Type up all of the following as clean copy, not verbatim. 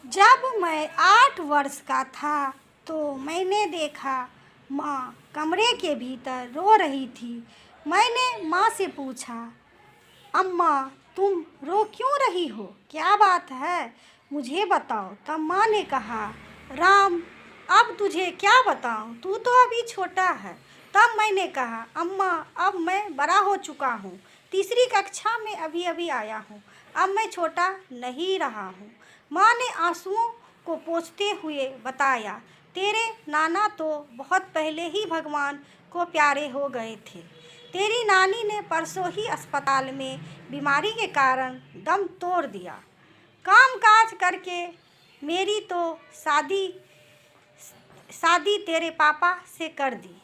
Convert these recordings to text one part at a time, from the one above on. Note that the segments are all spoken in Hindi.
जब मैं 8 वर्ष का था तो मैंने देखा माँ कमरे के भीतर रो रही थी। मैंने माँ से पूछा, अम्मा तुम रो क्यों रही हो, क्या बात है, मुझे बताओ। तब माँ ने कहा, राम अब तुझे क्या बताऊँ, तू तो अभी छोटा है। तब मैंने कहा, अम्मा अब मैं बड़ा हो चुका हूँ, तीसरी कक्षा में अभी अभी आया हूँ, अब मैं छोटा नहीं रहा हूँ। माँ ने आंसुओं को पोंछते हुए बताया, तेरे नाना तो बहुत पहले ही भगवान को प्यारे हो गए थे। तेरी नानी ने परसों ही अस्पताल में बीमारी के कारण दम तोड़ दिया। काम काज करके मेरी तो शादी शादी तेरे पापा से कर दी,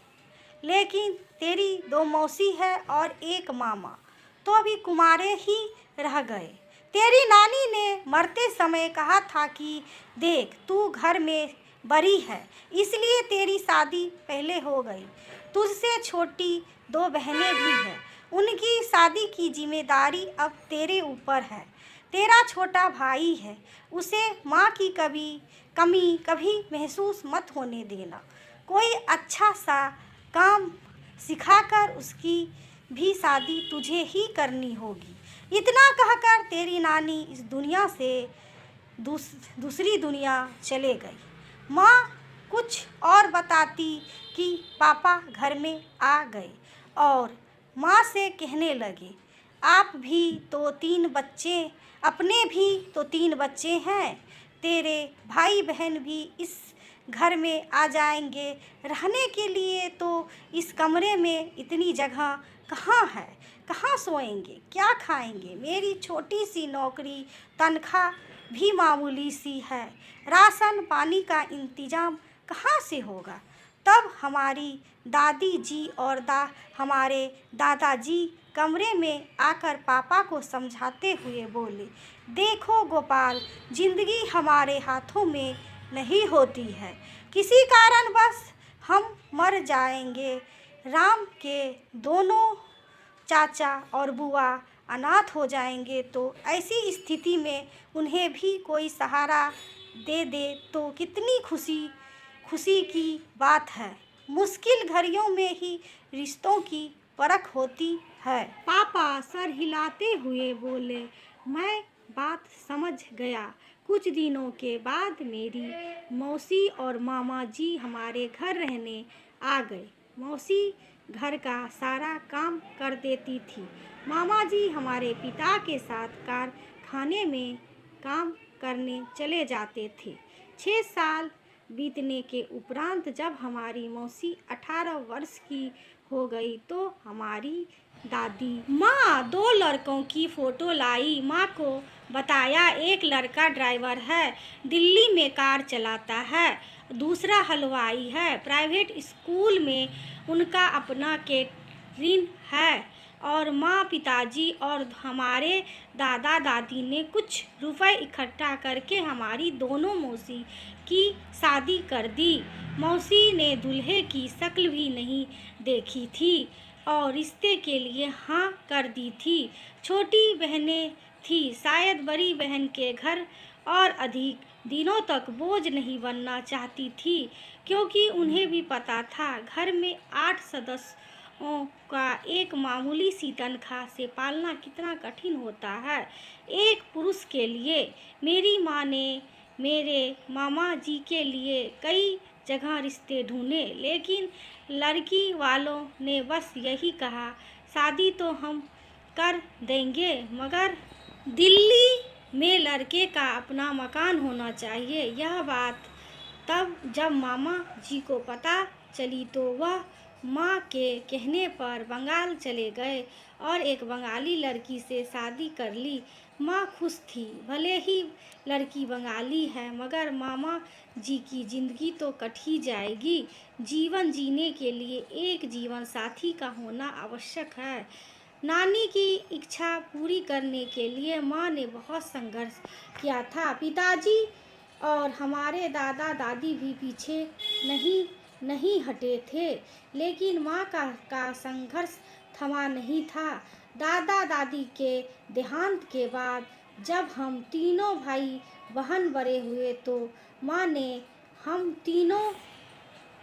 लेकिन तेरी 2 मौसी है और एक मामा तो अभी कुमारे ही रह गए। तेरी नानी ने मरते समय कहा था कि देख तू घर में बड़ी है, इसलिए तेरी शादी पहले हो गई। तुझसे छोटी 2 बहनें भी हैं, उनकी शादी की जिम्मेदारी अब तेरे ऊपर है। तेरा छोटा भाई है, उसे माँ की कमी कभी महसूस मत होने देना। कोई अच्छा सा काम सिखाकर उसकी भी शादी तुझे ही करनी होगी। इतना कहकर तेरी नानी इस दुनिया से दूसरी दुनिया चले गई। माँ कुछ और बताती कि पापा घर में आ गए और माँ से कहने लगे, आप भी तो 3 बच्चे अपने भी तो 3 बच्चे हैं, तेरे भाई बहन भी इस घर में आ जाएंगे। रहने के लिए तो इस कमरे में इतनी जगह कहाँ है, कहाँ सोएंगे, क्या खाएंगे। मेरी छोटी सी नौकरी, तनख्वाह भी मामूली सी है, राशन पानी का इंतजाम कहाँ से होगा। तब हमारी दादी जी और हमारे दादाजी कमरे में आकर पापा को समझाते हुए बोले, देखो गोपाल, जिंदगी हमारे हाथों में नहीं होती है, किसी कारणवश हम मर जाएंगे। राम के दोनों चाचा और बुआ अनाथ हो जाएंगे, तो ऐसी स्थिति में उन्हें भी कोई सहारा दे दे तो कितनी खुशी की बात है। मुश्किल घड़ियों में ही रिश्तों की परख होती है। पापा सर हिलाते हुए बोले, मैं बात समझ गया। कुछ दिनों के बाद मेरी मौसी और मामा जी हमारे घर रहने आ गए। मौसी घर का सारा काम कर देती थी, मामा जी हमारे पिता के साथ कारखाने में काम करने चले जाते थे। 6 साल बीतने के उपरांत जब हमारी मौसी 18 वर्ष की हो गई तो हमारी दादी माँ 2 लड़कों की फ़ोटो लाई। माँ को बताया, एक लड़का ड्राइवर है, दिल्ली में कार चलाता है, दूसरा हलवाई है, प्राइवेट स्कूल में उनका अपना कैटरिंग है। और माँ, पिताजी और हमारे दादा दादी ने कुछ रुपए इकट्ठा करके हमारी दोनों मौसी की शादी कर दी। मौसी ने दूल्हे की शक्ल भी नहीं देखी थी और रिश्ते के लिए हाँ कर दी थी। छोटी बहनें थी, शायद बड़ी बहन के घर और अधिक दिनों तक बोझ नहीं बनना चाहती थी, क्योंकि उन्हें भी पता था घर में 8 सदस्यों का एक मामूली सी तनख्वाह से पालना कितना कठिन होता है एक पुरुष के लिए। मेरी माँ ने मेरे मामा जी के लिए कई जगह रिश्ते ढूंढे, लेकिन लड़की वालों ने बस यही कहा, शादी तो हम कर देंगे, मगर दिल्ली में लड़के का अपना मकान होना चाहिए। यह बात तब जब मामा जी को पता चली तो वह माँ के कहने पर बंगाल चले गए और एक बंगाली लड़की से शादी कर ली। माँ खुश थी, भले ही लड़की बंगाली है, मगर मामा जी की ज़िंदगी तो कट ही जाएगी। जीवन जीने के लिए एक जीवन साथी का होना आवश्यक है। नानी की इच्छा पूरी करने के लिए माँ ने बहुत संघर्ष किया था। पिताजी और हमारे दादा दादी भी पीछे नहीं हटे थे, लेकिन माँ का संघर्ष थमा नहीं था। दादा दादी के देहांत के बाद जब हम तीनों भाई बहन बड़े हुए तो माँ ने हम तीनों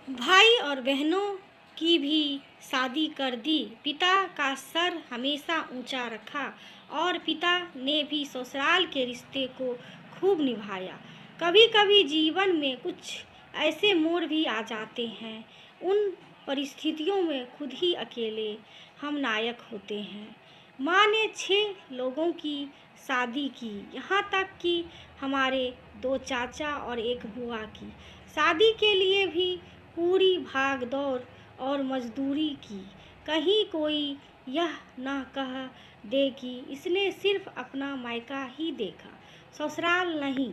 भाई और बहनों की भी शादी कर दी। पिता का सर हमेशा ऊंचा रखा और पिता ने भी ससुराल के रिश्ते को खूब निभाया। कभी कभी जीवन में कुछ ऐसे मोड़ भी आ जाते हैं, उन परिस्थितियों में खुद ही अकेले हम नायक होते हैं। माँ ने 6 लोगों की शादी की, यहाँ तक कि हमारे 2 चाचा और एक बुआ की शादी के लिए भी पूरी भाग दौड़ और मजदूरी की। कहीं कोई यह ना कह दे कि इसने सिर्फ अपना मायका ही देखा, ससुराल नहीं।